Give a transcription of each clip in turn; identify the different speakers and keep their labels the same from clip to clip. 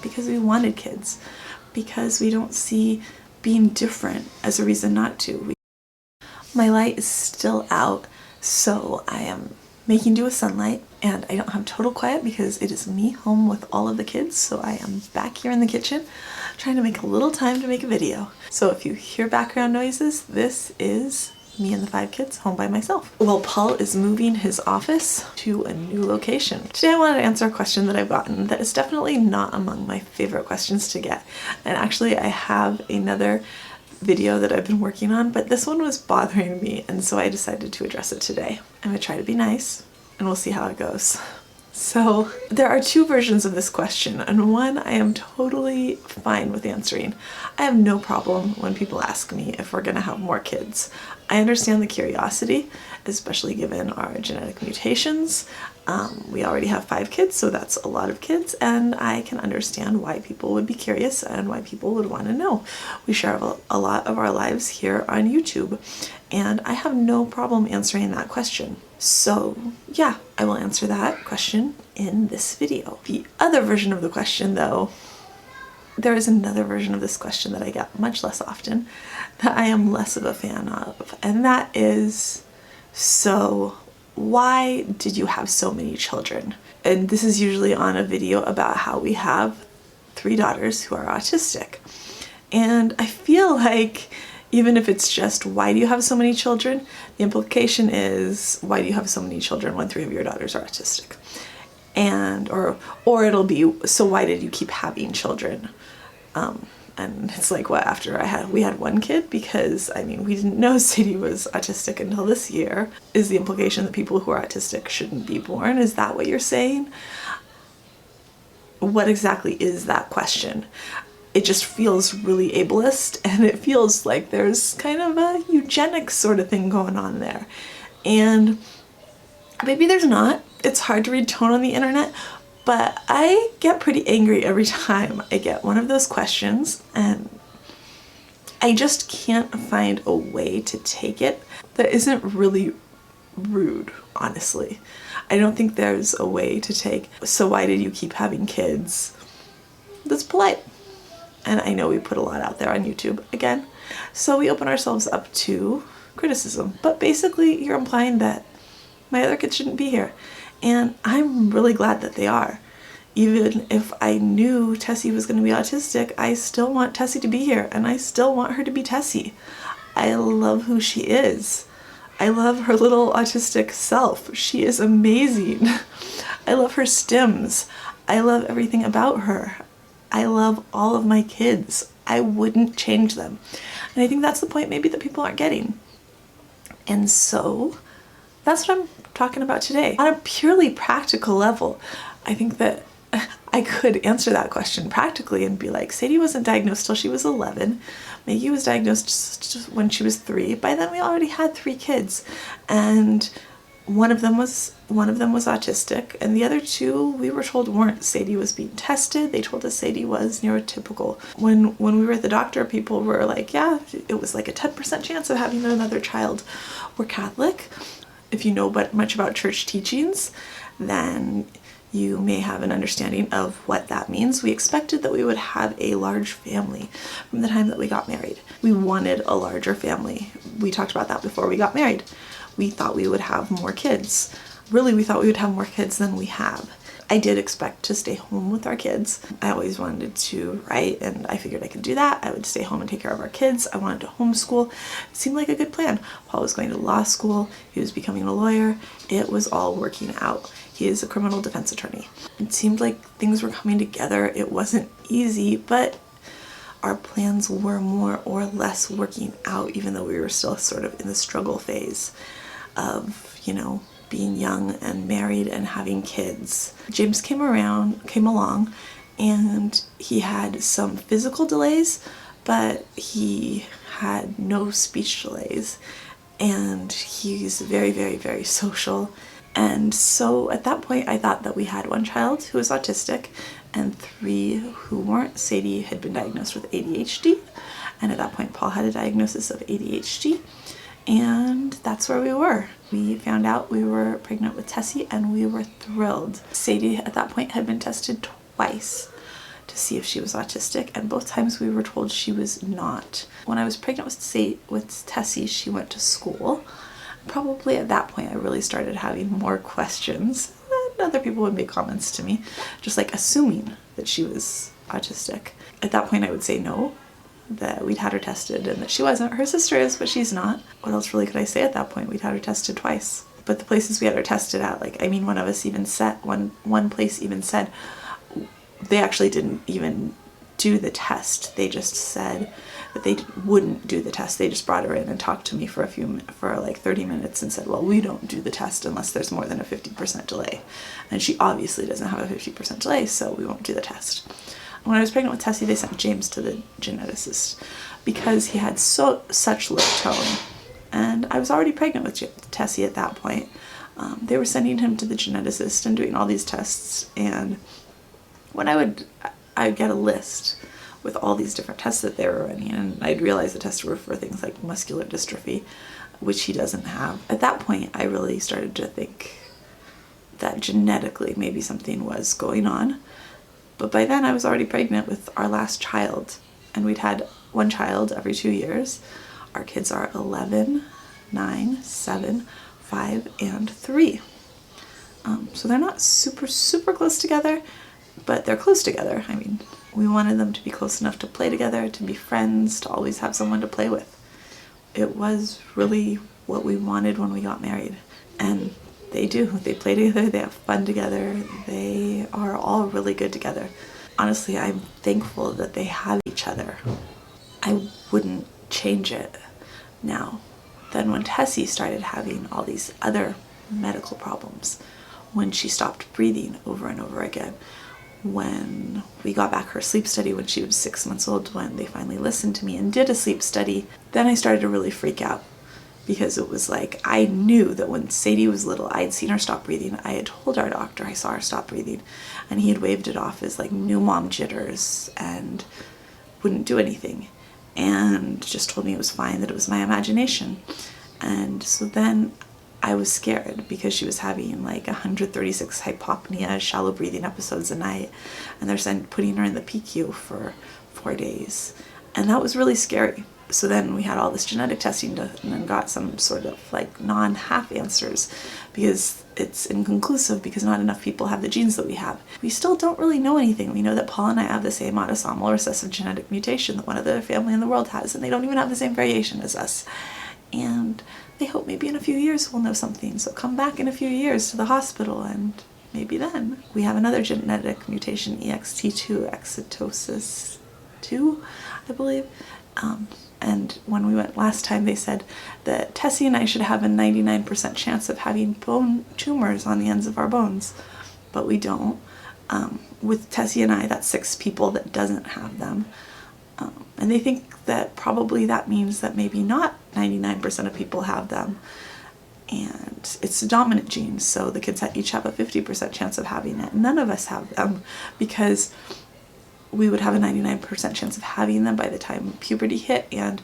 Speaker 1: because we wanted kids, because we don't see being different as a reason not to. My light is still out, so I am making do with sunlight, and I don't have total quiet because it is me home with all of the kids, so I am back here in the kitchen trying to make a little time to make a video. So if you hear background noises, this is me and the 5 kids home by myself. Well, Paul is moving his office to a new location. Today I wanted to answer a question that I've gotten that is definitely not among my favorite questions to get. And actually I have another video that I've been working on, but this one was bothering me, and so I decided to address it today. I'm gonna try to be nice and we'll see how it goes. So there are 2 versions of this question, and one I am totally fine with answering. I have no problem when people ask me if we're gonna have more kids. I understand the curiosity, especially given our genetic mutations. We already have 5 kids, so that's a lot of kids, and I can understand why people would be curious and why people would want to know. We share a lot of our lives here on YouTube, and I have no problem answering that question. So yeah, I will answer that question in this video. The other version of the question, though, there is another version of this question that I get much less often that I am less of a fan of, and that is, so why did you have so many children? And this is usually on a video about how we have 3 daughters who are autistic. And I feel like even if it's just why do you have so many children, the implication is why do you have so many children when 3 of your daughters are autistic? And or it'll be, so why did you keep having children? And it's like, what, after we had 1 kid? Because I mean, we didn't know Sadie was autistic until this year. Is the implication that people who are autistic shouldn't be born? Is that what you're saying? What exactly is that question? It just feels really ableist, and it feels like there's kind of a eugenics sort of thing going on there. And maybe there's not. It's hard to read tone on the internet, but I get pretty angry every time I get one of those questions, and I just can't find a way to take it that isn't really rude, honestly. I don't think there's a way to take, so why did you keep having kids, that's polite. And I know we put a lot out there on YouTube, again, so we open ourselves up to criticism. But basically, you're implying that my other kids shouldn't be here. And I'm really glad that they are. Even if I knew Tessie was going to be autistic, I still want Tessie to be here, and I still want her to be Tessie. I love who she is. I love her little autistic self. She is amazing. I love her stims. I love everything about her. I love all of my kids. I wouldn't change them. And I think that's the point maybe that people aren't getting. And so that's what I'm talking about today. On a purely practical level, I think that I could answer that question practically and be like, Sadie wasn't diagnosed till she was 11. Maggie was diagnosed just when she was 3. By then we already had 3 kids, and one of them was autistic, and the other 2 we were told weren't. Sadie was being tested. They told us Sadie was neurotypical. When we were at the doctor, people were like, yeah, it was like a 10% chance of having another child. We're Catholic. If you know much about church teachings, then you may have an understanding of what that means. We expected that we would have a large family from the time that we got married. We wanted a larger family. We talked about that before we got married. We thought we would have more kids. Really, we thought we would have more kids than we have. I did expect to stay home with our kids. I always wanted to write, and I figured I could do that. I would stay home and take care of our kids. I wanted to homeschool. It seemed like a good plan. Paul was going to law school. He was becoming a lawyer. It was all working out. He is a criminal defense attorney. It seemed like things were coming together. It wasn't easy, but our plans were more or less working out, even though we were still sort of in the struggle phase of, you know, being young and married and having kids. James came along, and he had some physical delays, but he had no speech delays, and he's very, very, very social. And so at that point, I thought that we had 1 child who was autistic and 3 who weren't. Sadie had been diagnosed with ADHD, and at that point, Paul had a diagnosis of ADHD. And that's where we were. We found out we were pregnant with Tessie, and we were thrilled. Sadie at that point had been tested twice. to see if she was autistic, and both times we were told she was not. When I was pregnant with Tessie, she went to school. Probably at that point I really started having more questions, and other people would make comments to me, just like assuming that she was autistic. At that point I would say no, that we'd had her tested and that she wasn't. Her sister is, but she's not. What else really could I say at that point? We'd had her tested twice. But the places we had her tested at, like, I mean, one of us even said, one place even said they actually didn't even do the test. They just said that they wouldn't do the test. They just brought her in and talked to me for like 30 minutes and said, well, we don't do the test unless there's more than a 50% delay. And she obviously doesn't have a 50% delay, so we won't do the test. When I was pregnant with Tessie, they sent James to the geneticist because he had such low tone. And I was already pregnant with Tessie at that point. They were sending him to the geneticist and doing all these tests. And when I'd get a list with all these different tests that they were running, and I'd realize the tests were for things like muscular dystrophy, which he doesn't have. At that point, I really started to think that genetically maybe something was going on. But by then I was already pregnant with our last child, and we'd had one child every 2 years. Our kids are 11, 9, 7, 5, and 3. So they're not super, super close together, but they're close together. I mean, we wanted them to be close enough to play together, to be friends, to always have someone to play with. It was really what we wanted when we got married. And they do. They play together, they have fun together, they are all really good together. Honestly, I'm thankful that they have each other. I wouldn't change it now. Then when Tessie started having all these other medical problems, when she stopped breathing over and over again, when we got back her sleep study when she was 6 months old, when they finally listened to me and did a sleep study, then I started to really freak out. Because it was like, I knew that when Sadie was little, I had seen her stop breathing. I had told our doctor I saw her stop breathing, and he had waved it off as like new mom jitters and wouldn't do anything, and just told me it was fine, that it was my imagination. And so then I was scared because she was having like 136 hypopnea, shallow breathing episodes a night, and they're putting her in the PICU for 4 days, and that was really scary. So then we had all this genetic testing done and got some sort of like non-half answers because it's inconclusive, because not enough people have the genes that we have. We still don't really know anything. We know that Paul and I have the same autosomal recessive genetic mutation that one other family in the world has, and they don't even have the same variation as us. And they hope maybe in a few years we'll know something. So come back in a few years to the hospital, and maybe then. We have another genetic mutation, EXT2, exotosis 2, I believe. And when we went last time, they said that Tessie and I should have a 99% chance of having bone tumors on the ends of our bones, but we don't. With Tessie and I, that's 6 people that doesn't have them. And they think that probably that means that maybe not 99% of people have them. And it's a dominant gene, so the kids each have a 50% chance of having it. None of us have them because we would have a 99% chance of having them by the time puberty hit. And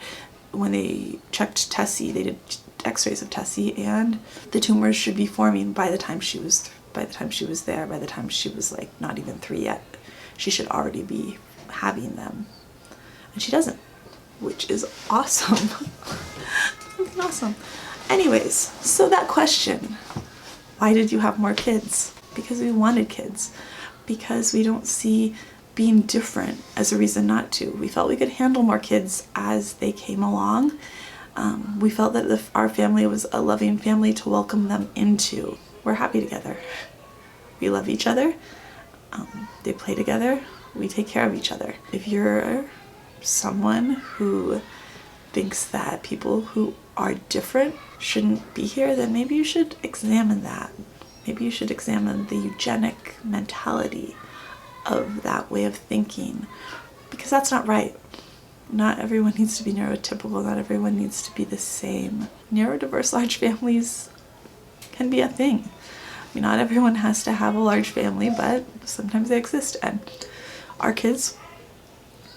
Speaker 1: when they checked Tessie, they did x-rays of Tessie, and the tumors should be forming by the time she was there, by the time she was like not even 3 yet. She should already be having them. And she doesn't, which is awesome. Awesome. Anyways, so that question, why did you have more kids? Because we wanted kids. Because we don't see being different as a reason not to. We felt we could handle more kids as they came along. We felt that our family was a loving family to welcome them into. We're happy together. We love each other. They play together. We take care of each other. If you're someone who thinks that people who are different shouldn't be here, then maybe you should examine that. Maybe you should examine the eugenic mentality of that way of thinking, because that's not right. Not everyone needs to be neurotypical, not everyone needs to be the same. Neurodiverse large families can be a thing. I mean, not everyone has to have a large family, but sometimes they exist, and our kids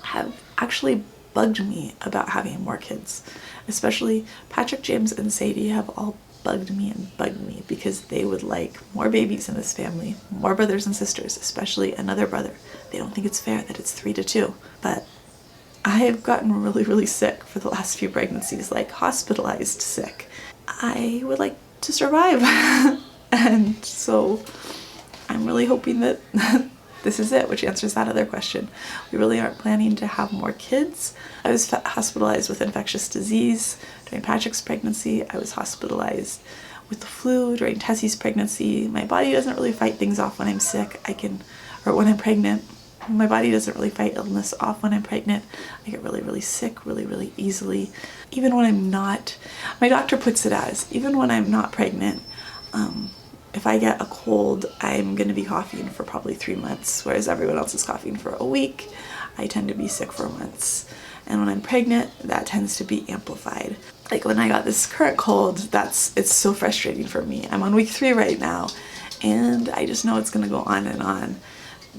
Speaker 1: have actually bugged me about having more kids. Especially Patrick, James, and Sadie have all bugged me and bugged me because they would like more babies in this family, more brothers and sisters, especially another brother. They don't think it's fair that it's 3-2. But I've gotten really, really sick for the last few pregnancies, like hospitalized sick. I would like to survive. And so I'm really hoping that this is it, which answers that other question. We really aren't planning to have more kids. I was hospitalized with infectious disease during Patrick's pregnancy. I was hospitalized with the flu during Tessie's pregnancy. My body doesn't really fight things off when I'm sick. Or when I'm pregnant. My body doesn't really fight illness off when I'm pregnant. I get really, really sick really, really easily. Even when I'm not, my doctor puts it as, even when I'm not pregnant, if I get a cold, I'm going to be coughing for probably 3 months, whereas everyone else is coughing for a week. I tend to be sick for months. And when I'm pregnant, that tends to be amplified. Like when I got this current cold, it's so frustrating for me. I'm on week 3 right now, and I just know it's going to go on and on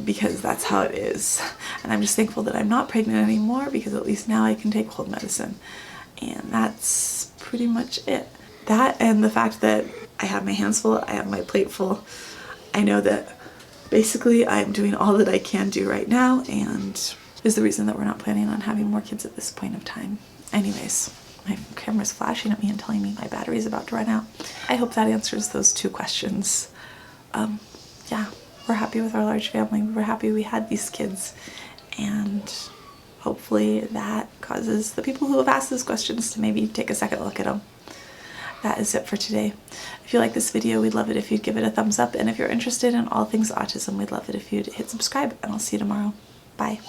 Speaker 1: because that's how it is. And I'm just thankful that I'm not pregnant anymore, because at least now I can take cold medicine. And that's pretty much it. That and the fact that I have my hands full, I have my plate full. I know that basically I'm doing all that I can do right now, and is the reason that we're not planning on having more kids at this point of time. Anyways, my camera's flashing at me and telling me my battery's about to run out. I hope that answers those 2 questions. Yeah, we're happy with our large family. We're happy we had these kids, and hopefully that causes the people who have asked those questions to maybe take a second look at them. That is it for today. If you like this video, we'd love it if you'd give it a thumbs up, and if you're interested in all things autism, we'd love it if you'd hit subscribe, and I'll see you tomorrow. Bye.